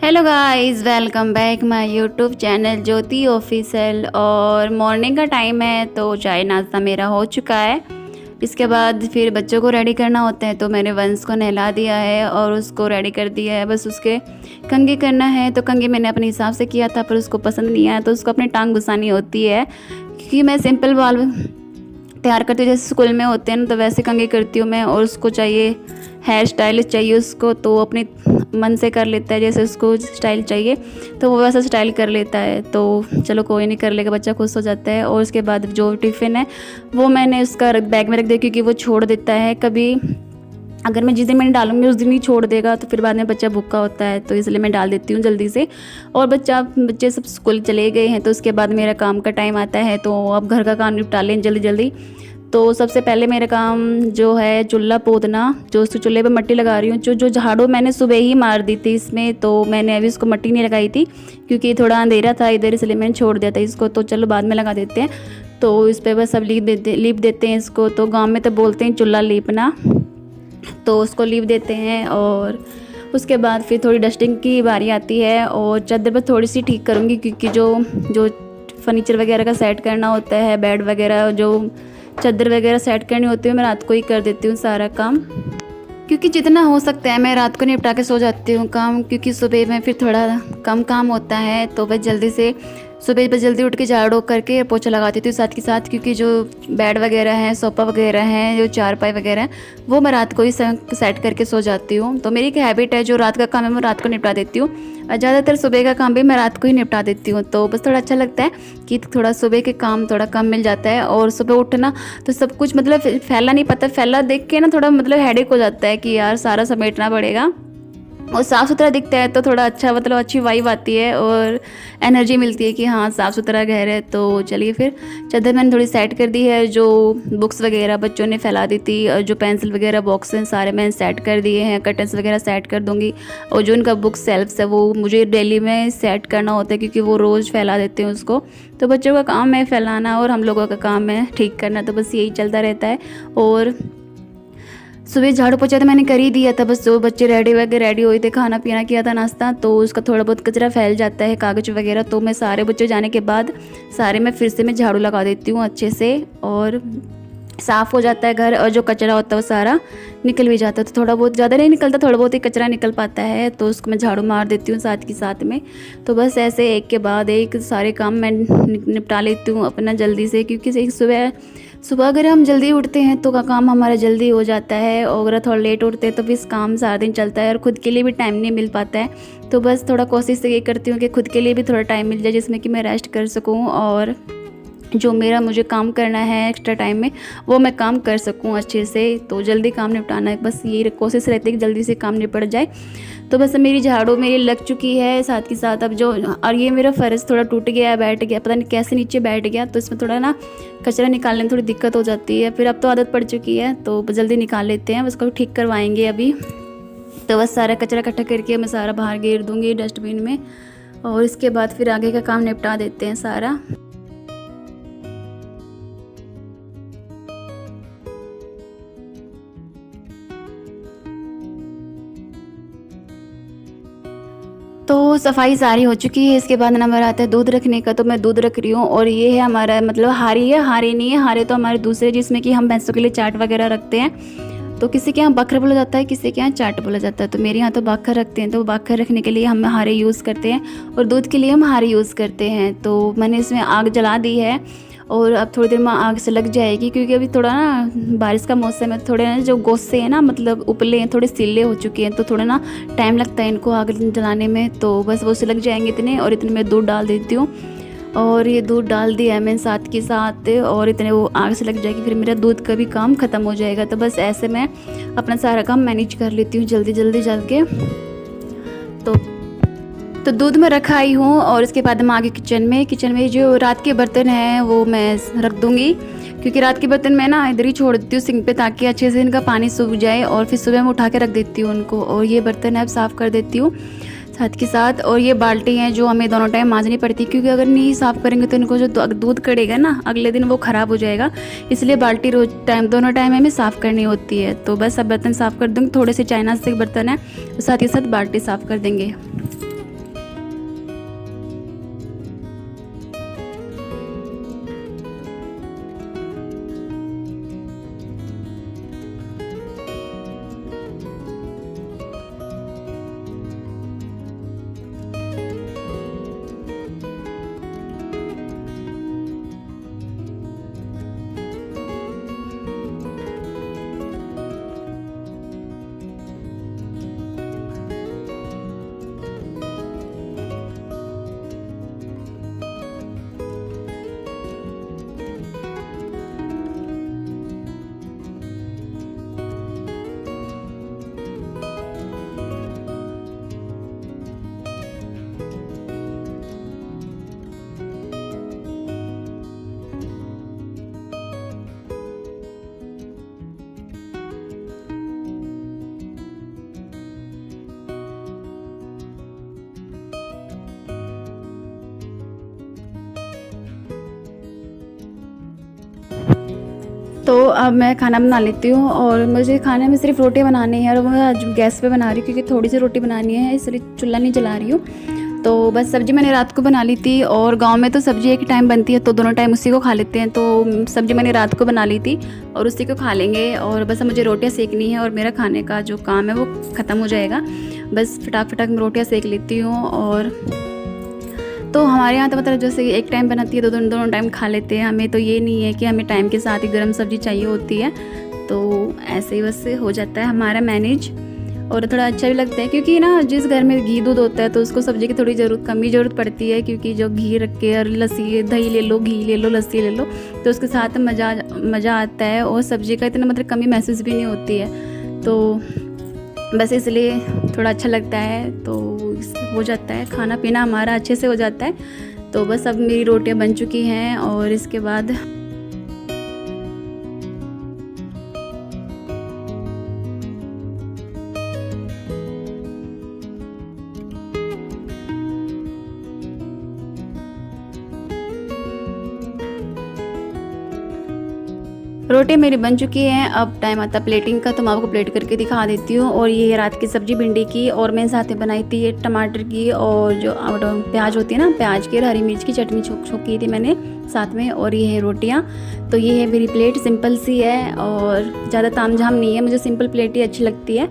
Hello guys, welcome back my YouTube channel Jyoti official. और morning का time है तो चाय नाश्ता मेरा हो चुका है। इसके बाद फिर बच्चों को रेडी करना होता है, तो मैंने वंश को नहला दिया है और उसको रेडी कर दिया है। बस उसके कंघी करना है, तो कंघी मैंने अपने हिसाब से किया था पर उसको पसंद नहीं आया, तो उसको अपनी टांग घुसानी होती है। क्योंकि मैं सिंपल बाल तैयार करती हूँ, जैसे स्कूल में होते हैं ना, तो वैसे कंघी करती हूँ मैं। और उसको चाहिए हेयर स्टाइल चाहिए उसको, तो अपने मन से कर लेता है, जैसे उसको स्टाइल चाहिए तो वो वैसा स्टाइल कर लेता है। तो चलो कोई नहीं, कर लेगा, बच्चा खुश हो जाता है। और उसके बाद जो टिफ़िन है वो मैंने उसका बैग में रख दिया, क्योंकि वो छोड़ देता है कभी। अगर मैं जिस दिन मैंने डालूंगी उस दिन ही छोड़ देगा, तो फिर बाद में बच्चा भूखा होता है, तो इसलिए मैं डाल देती हूँ जल्दी से। और बच्चे सब स्कूल चले गए हैं, तो उसके बाद मेरा काम का टाइम आता है, तो अब घर का काम निपटा लें जल्दी जल्दी। तो सबसे पहले मेरा काम जो है चूल्हा पोतना, जो उस चूल्हे पे मट्टी लगा रही हूँ। जो झाड़ू मैंने सुबह ही मार दी थी इसमें, तो मैंने अभी इसको मट्टी नहीं लगाई थी क्योंकि थोड़ा अंधेरा था इधर, इसलिए मैंने छोड़ दिया था इसको। तो चलो बाद में लगा देते हैं। तो इस पर बस सब लीप देते हैं इसको। तो गाँव में तो बोलते हैं चूल्हा लीपना, तो उसको लीप देते हैं। और उसके बाद फिर थोड़ी डस्टिंग की बारी आती है, और चादर पर थोड़ी सी ठीक करूँगी, क्योंकि जो फर्नीचर वगैरह का सेट करना होता है, बेड वगैरह, जो चादर वगैरह सेट करनी होती है, मैं रात को ही कर देती हूँ सारा काम। क्योंकि जितना हो सकता है मैं रात को निपटा के सो जाती हूँ काम, क्योंकि सुबह में फिर थोड़ा कम काम होता है। तो बस जल्दी से सुबह बस जल्दी उठ के झाड़ू करके पोछा लगा देती हूँ साथ के साथ, क्योंकि जो बेड वगैरह हैं, सोफ़ा वगैरह हैं, जो चारपाई वगैरह हैं, वो मैं रात को ही सेट करके सो जाती हूँ। तो मेरी एक हैबिट है, जो रात का काम है मैं रात को निपटा देती हूँ, और ज़्यादातर सुबह का काम भी मैं रात को ही निपटा देती हूँ। तो बस थोड़ा अच्छा लगता है कि थोड़ा सुबह के काम थोड़ा कम मिल जाता है। और सुबह उठना तो सब कुछ मतलब फैला नहीं पता, फैला देख के ना थोड़ा मतलब हेडेक हो जाता है कि यार सारा समेटना पड़ेगा। और साफ़ सुथरा दिखता है तो थोड़ा अच्छा, मतलब अच्छी वाइब आती है और एनर्जी मिलती है कि हाँ साफ़ सुथरा घर है। तो चलिए फिर चादर मैंने थोड़ी सेट कर दी है। जो बुक्स वगैरह बच्चों ने फैला दी थी, और जो पेंसिल वगैरह बॉक्स हैं सारे मैंने सेट कर दिए हैं। कर्टन्स वगैरह सेट कर दूँगी। और जो उनका बुक सेल्फ्स है वो मुझे डेली में सेट करना होता है, क्योंकि वो रोज़ फैला देते हैं उसको। तो बच्चों का काम है फैलाना और हम लोगों का काम है ठीक करना, तो बस यही चलता रहता है। और सुबह झाड़ू पोछा तो मैंने कर ही दिया था, बस जो बच्चे रेडी हुए थे, खाना पीना किया था नाश्ता, तो उसका थोड़ा बहुत कचरा फैल जाता है, कागज़ वगैरह। तो मैं सारे बच्चे जाने के बाद सारे मैं फिर से मैं झाड़ू लगा देती हूँ अच्छे से, और साफ़ हो जाता है घर। और जो कचरा होता है वो सारा निकल भी जाता है। तो थोड़ा बहुत, ज़्यादा नहीं निकलता, थोड़ा बहुत ही कचरा निकल पाता है, तो उसको मैं झाड़ू मार देती हूँ साथ के साथ में। तो बस ऐसे एक के बाद एक सारे काम मैं निपटा लेती हूँ अपना जल्दी से, क्योंकि एक सुबह अगर हम जल्दी उठते हैं तो का काम हमारा जल्दी हो जाता है, और अगर थोड़ा लेट उठते हैं तो फिर काम सारा दिन चलता है और ख़ुद के लिए भी टाइम नहीं मिल पाता है। तो बस थोड़ा कोशिश ये करती हूँ कि खुद के लिए भी थोड़ा टाइम मिल जाए, जिसमें कि मैं रेस्ट कर सकूँ, और जो मुझे काम करना है एक्स्ट्रा टाइम में वो मैं काम कर सकूं अच्छे से। तो जल्दी काम निपटाना है, बस ये कोशिश रहती है कि जल्दी से काम निपट जाए। तो बस मेरी झाड़ू मेरी लग चुकी है साथ के साथ। अब जो, और ये मेरा फ़र्श थोड़ा टूट गया है, बैठ गया, पता नहीं कैसे नीचे बैठ गया, तो इसमें थोड़ा ना कचरा निकालने में थोड़ी दिक्कत हो जाती है। फिर अब तो आदत पड़ चुकी है, तो जल्दी निकाल लेते हैं, उसको ठीक करवाएंगे अभी। तो बस सारा कचरा इकट्ठा करके मैं सारा बाहर गिर दूँगी डस्टबिन में, और इसके बाद फिर आगे का काम निपटा देते हैं सारा। तो सफाई सारी हो चुकी है। इसके बाद नंबर आता है दूध रखने का, तो मैं दूध रख रही हूँ। और ये है हमारा मतलब हारी है, हारे नहीं है, हारे तो हमारे दूसरे, जिसमें कि हम भैंसों के लिए चाट वगैरह रखते हैं। तो किसी के यहाँ बकरा बोला जाता है, किसी के यहाँ चाट बोला जाता है, तो मेरे यहाँ तो बकरा रखते हैं। तो बकरा रखने के लिए हम हारे यूज़ करते हैं, और दूध के लिए हम हारे यूज़ करते हैं। तो मैंने इसमें आग जला दी है, और अब थोड़ी देर में आग से लग जाएगी, क्योंकि अभी थोड़ा ना बारिश का मौसम है, थोड़े ना जो गोश्ते हैं ना, मतलब उपले हैं, थोड़े सिले हो चुके हैं, तो थोड़ा ना टाइम लगता है इनको आग जलाने में। तो बस वो से लग जाएंगे इतने, और इतने में दूध डाल देती हूँ। और ये दूध डाल दिया है मैंने साथ के साथ, और इतने वो आग से लग जाएगी, फिर मेरा दूध का भी काम ख़त्म हो जाएगा। तो बस ऐसे मैं अपना सारा काम मैनेज कर लेती हूँ जल्दी जल्दी जल के। तो दूध में रखा आई हूँ, और इसके बाद हम आगे किचन में जो रात के बर्तन हैं वो मैं रख दूँगी, क्योंकि रात के बर्तन मैं ना इधर ही छोड़ देती हूँ सिंक पे, ताकि अच्छे से इनका पानी सूख जाए, और फिर सुबह मैं उठा के रख देती हूँ उनको। और ये बर्तन है अब साफ़ कर देती हूँ साथ के साथ। और ये बाल्टी हैं जो हमें दोनों टाइम मांजनी पड़ती है, क्योंकि अगर नहीं साफ़ करेंगे तो इनको जो दूध कड़ेगा ना अगले दिन वो ख़राब हो जाएगा, इसलिए बाल्टी दोनों टाइम हमें साफ़ करनी होती है। तो बस अब बर्तन साफ़ कर दूँगी, थोड़े से चाइना से बर्तन है, साथ ही साथ बाल्टी साफ़ कर देंगे। तो अब मैं खाना बना लेती हूँ और मुझे खाने में सिर्फ रोटी बनानी है और मैं आज गैस पे बना रही हूँ क्योंकि थोड़ी सी रोटी बनानी है, इसलिए चूल्हा नहीं जला रही हूँ। तो बस सब्ज़ी मैंने रात को बना ली थी और गांव में तो सब्ज़ी एक टाइम बनती है तो दोनों टाइम उसी को खा लेते हैं। तो सब्ज़ी मैंने रात को बना ली थी और उसी को खा लेंगे और बस मुझे रोटियाँ सेकनी है और मेरा खाने का जो काम है वो ख़त्म हो जाएगा। बस फटाक फटाक मैं रोटियाँ सेक लेती हूँ। और तो हमारे यहाँ तो मतलब जैसे एक टाइम बनाती है तो दोनों टाइम खा लेते हैं। हमें तो ये नहीं है कि हमें टाइम के साथ ही गर्म सब्ज़ी चाहिए होती है, तो ऐसे ही बस हो जाता है हमारा मैनेज। और थोड़ा अच्छा भी लगता है क्योंकि ना जिस घर में घी दूध होता है तो उसको सब्ज़ी की थोड़ी कम ही ज़रूरत पड़ती है, क्योंकि जो घी रख के और लस्सी दही ले लो, घी ले लो, लस्सी ले लो तो उसके साथ मज़ा आता है और सब्ज़ी का इतना मतलब कमी महसूस भी नहीं होती है। तो बस इसलिए थोड़ा अच्छा लगता है, तो हो जाता है खाना पीना हमारा अच्छे से हो जाता है। तो बस अब मेरी रोटियां बन चुकी हैं और इसके बाद रोटियाँ मेरी बन चुकी हैं। अब टाइम आता प्लेटिंग का, तो मैं आपको प्लेट करके दिखा देती हूँ। और ये रात की सब्ज़ी भिंडी की और मैं साथ में बनाई थी ये टमाटर की और जो प्याज होती है ना, प्याज की और हरी मिर्च की चटनी छोक की थी मैंने साथ में। और ये है रोटियाँ। तो ये है मेरी प्लेट, सिंपल सी है और ज़्यादा तामझाम नहीं है, मुझे सिंपल प्लेट ही अच्छी लगती है।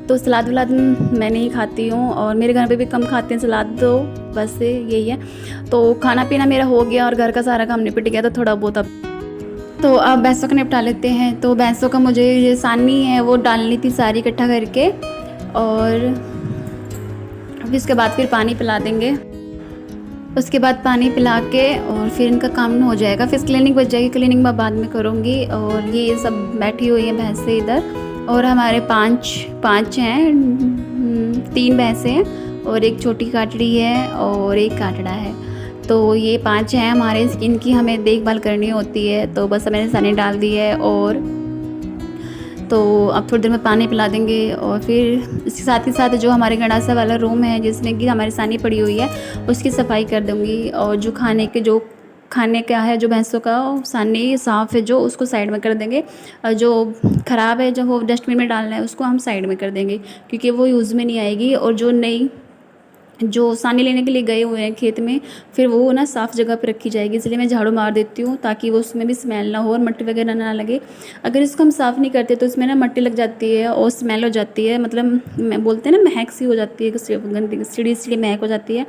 तो सलाद वलाद मैं नहीं खाती हूँ और मेरे घर पे भी कम खाते हैं सलाद, तो बस यही है। तो खाना पीना मेरा हो गया और घर का सारा काम निपट गया, तो थोड़ा बहुत अब तो अब भैंसों का निपटा लेते हैं। तो भैंसों का मुझे ये सानी है वो डालनी थी सारी इकट्ठा करके, और फिर इसके बाद फिर पानी पिला देंगे। उसके बाद पानी पिला के और फिर इनका काम हो जाएगा, फिर क्लीनिंग बच जाएगी, क्लीनिंग मैं बाद में करूँगी। और ये सब बैठी हुई हैं भैंसें इधर, और हमारे पाँच हैं, 3 भैंसें हैं और एक छोटी काटड़ी है और एक काटड़ा है। तो ये 5 हैं हमारे, इनकी हमें देखभाल करनी होती है। तो बस मैंने सानी डाल दी है और तो अब थोड़ी देर में पानी पिला देंगे। और फिर इसके साथ ही साथ जो हमारे गंडासा वाला रूम है जिसमें कि हमारी सानी पड़ी हुई है उसकी सफाई कर दूँगी। और जो खाने का है जो भैंसों का सानी साफ़ है जो, उसको साइड में कर देंगे। और जो ख़राब है जो वो डस्टबिन में डालना है उसको हम साइड में कर देंगे, क्योंकि वो यूज़ में नहीं आएगी। और जो सानी लेने के लिए गए हुए हैं खेत में, फिर वो ना साफ़ जगह पर रखी जाएगी, इसलिए मैं झाड़ू मार देती हूँ ताकि वो उसमें भी स्मेल ना हो और मिट्टी वगैरह ना लगे। अगर इसको हम साफ़ नहीं करते तो इसमें ना मिट्टी लग जाती है और स्मेल हो जाती है, मतलब बोलते हैं ना महक सी हो जाती है, गंदी सीढ़ी महक हो जाती है,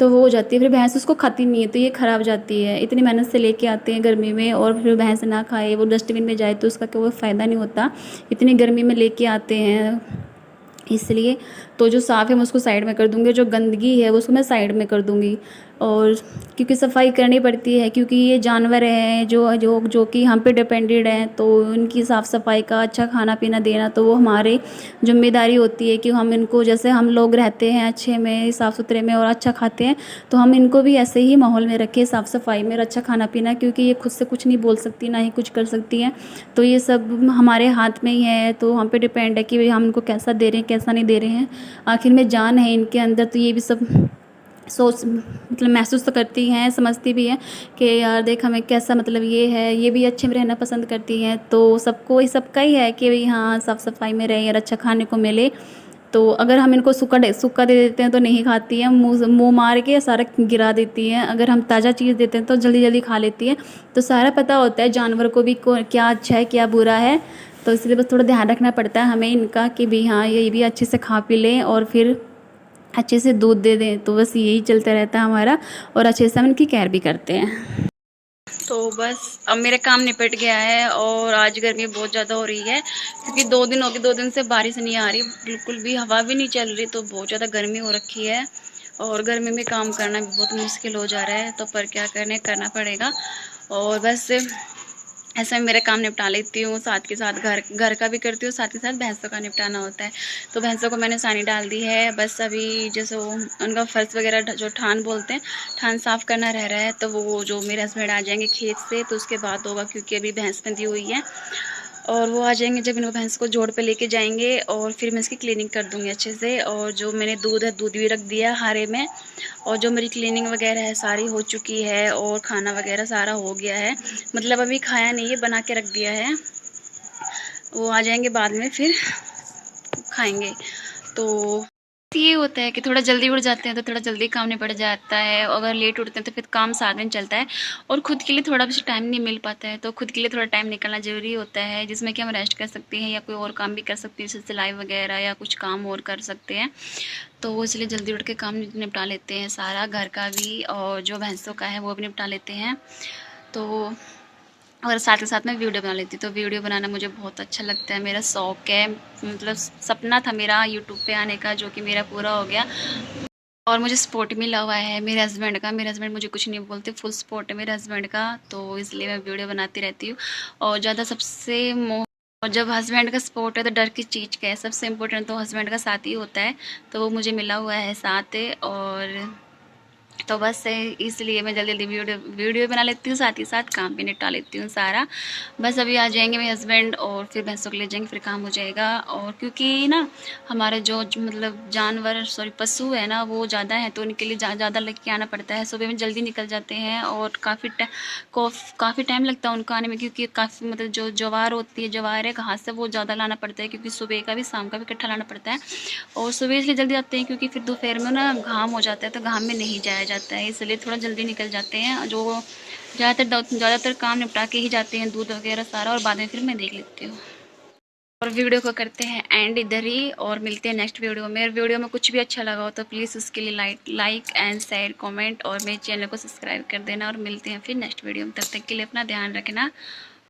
तो वो हो जाती है। फिर भैंस उसको खाती नहीं है तो ये ख़राब जाती है। इतनी मेहनत से लेके आते हैं गर्मी में और फिर भैंस ना खाए, वो डस्टबिन में जाए तो उसका कोई फ़ायदा नहीं होता। इतनी गर्मी में लेके आते हैं इसलिए। तो जो साफ़ है मैं उसको साइड में कर दूँगी, जो गंदगी है वो उसको मैं साइड में कर दूँगी। और क्योंकि सफाई करनी पड़ती है, क्योंकि ये जानवर हैं जो कि हम पे डिपेंडेड हैं, तो उनकी साफ़ सफाई का, अच्छा खाना पीना देना तो वो हमारी जिम्मेदारी होती है कि हम इनको, जैसे हम लोग रहते हैं अच्छे में, साफ़ सुथरे में और अच्छा खाते हैं, तो हम इनको भी ऐसे ही माहौल में रखें, साफ़ सफाई में और अच्छा खाना पीना, क्योंकि ये खुद से कुछ नहीं बोल सकती ना ही कुछ कर सकती हैं। तो ये सब हमारे हाथ में ही है, तो हम पे डिपेंड है कि हम इनको कैसा दे रहे हैं कैसा नहीं दे रहे हैं। आखिर में जान है इनके अंदर, तो ये भी सब मतलब महसूस तो करती हैं, समझती भी हैं कि यार देख हमें कैसा, मतलब ये है, ये भी अच्छे में रहना पसंद करती हैं। तो सबका ही है कि भाई हाँ साफ़ सफाई में रहें और अच्छा खाने को मिले। तो अगर हम इनको सूखा दे देते हैं तो नहीं खाती हैं, मुँह मार के सारा गिरा देती हैं। अगर हम ताज़ा चीज़ देते हैं तो जल्दी जल्दी खा लेती हैं। तो सारा पता होता है जानवर को भी क्या अच्छा है क्या बुरा है, तो इसलिए बस थोड़ा ध्यान रखना पड़ता है हमें इनका कि भी हाँ ये भी अच्छे से खा पी लें और फिर अच्छे से दूध दे दें। तो बस यही चलता रहता है हमारा, और अच्छे से हम इनकी केयर भी करते हैं। तो बस अब मेरा काम निपट गया है और आज गर्मी बहुत ज़्यादा हो रही है, क्योंकि 2 दिन हो गए, 2 दिन से बारिश नहीं आ रही बिल्कुल भी, हवा भी नहीं चल रही, तो बहुत ज़्यादा गर्मी हो रखी है और गर्मी में काम करना भी बहुत मुश्किल हो जा रहा है। तो पर क्या करना पड़ेगा। और बस ऐसे में मेरा काम निपटा लेती हूँ, साथ के साथ घर का भी करती हूँ, साथ के साथ भैंसों का निपटाना होता है। तो भैंसों को मैंने सानी डाल दी है, बस अभी जैसे वो उनका फर्श वगैरह जो ठान बोलते हैं, ठान साफ़ करना रह रहा है। तो वो जो मेरे हस्बैंड आ जाएंगे खेत से तो उसके बाद होगा, क्योंकि अभी भैंस बंधी हुई है। और वो आ जाएंगे जब इनको भैंस को जोड़ पे लेके जाएंगे, और फिर मैं इसकी क्लीनिंग कर दूँगी अच्छे से। और जो मैंने दूध है, दूध भी रख दिया हारे में, और जो मेरी क्लीनिंग वगैरह है सारी हो चुकी है, और खाना वगैरह सारा हो गया है। मतलब अभी खाया नहीं है, बना के रख दिया है। वो आ जाएंगे बाद में, फिर खाएंगे। तो ये होता है कि थोड़ा जल्दी उठ जाते हैं तो थोड़ा जल्दी काम निपट जाता है, अगर लेट उठते हैं तो फिर काम सारा दिन चलता है, और खुद के लिए थोड़ा भी टाइम नहीं मिल पाता है। तो खुद के लिए थोड़ा टाइम निकालना ज़रूरी होता है, जिसमें कि हम रेस्ट कर सकते हैं या कोई और काम भी कर सकते हैं, जैसे सिलाई वगैरह या कुछ काम और कर सकते हैं। तो वो इसलिए जल्दी उठ के काम निपटा लेते हैं सारा, घर का भी और जो भैंसों का है वो भी निपटा लेते हैं। तो और साथ ही साथ में वीडियो बना लेती हूँ। तो वीडियो बनाना मुझे बहुत अच्छा लगता है, मेरा शौक़ है। मतलब सपना था मेरा यूट्यूब पे आने का, जो कि मेरा पूरा हो गया। और मुझे सपोर्ट मिला हुआ है मेरे हस्बैंड का। मेरे हस्बैंड मुझे कुछ नहीं बोलते, फुल सपोर्ट है मेरे हस्बैंड का। तो इसलिए मैं वीडियो बनाती रहती हूँ। और ज़्यादा सबसे और जब हस्बैंड का सपोर्ट है तो डर की चीज़ क्या है, सबसे इम्पोर्टेंट तो हस्बैंड का साथ ही होता है। तो वो मुझे मिला हुआ है साथ। और तो बस इसलिए मैं जल्दी जल्दी वीडियो बना लेती हूँ, साथ ही साथ काम भी निपटा लेती हूँ सारा। बस अभी आ जाएंगे मेरे हस्बैंड और फिर भैंसों को ले जाएंगे, फिर काम हो जाएगा। और क्योंकि ना हमारे जो मतलब जानवर सॉरी पशु है ना, वो ज़्यादा है, तो उनके लिए ज़्यादा लेके आना पड़ता है। सुबह में जल्दी निकल जाते हैं और काफ़ी टाइम लगता है उनको आने में, क्योंकि काफ़ी मतलब जो ज्वार होती है, ज्वार है घास से वो ज़्यादा लाना पड़ता है, क्योंकि सुबह का भी शाम का भी इकट्ठा लाना पड़ता है। और सुबह इसलिए जल्दी आते हैं क्योंकि फिर दोपहर में ना घाम हो जाता है, तो घाम में नहीं जाया जाता है, इसलिए थोड़ा जल्दी निकल जाते हैं। जो ज़्यादातर काम निपटा के ही जाते हैं, दूध वगैरह सारा, और बाद में फिर मैं देख लेती हूँ। और वीडियो को करते हैं एंड इधर ही, और मिलते हैं नेक्स्ट वीडियो में। वीडियो में कुछ भी अच्छा लगा हो तो प्लीज़ उसके लिए लाइक एंड शेयर कमेंट, और मेरे चैनल को सब्सक्राइब कर देना। और मिलते हैं फिर नेक्स्ट वीडियो में, तब तक के लिए अपना ध्यान रखना।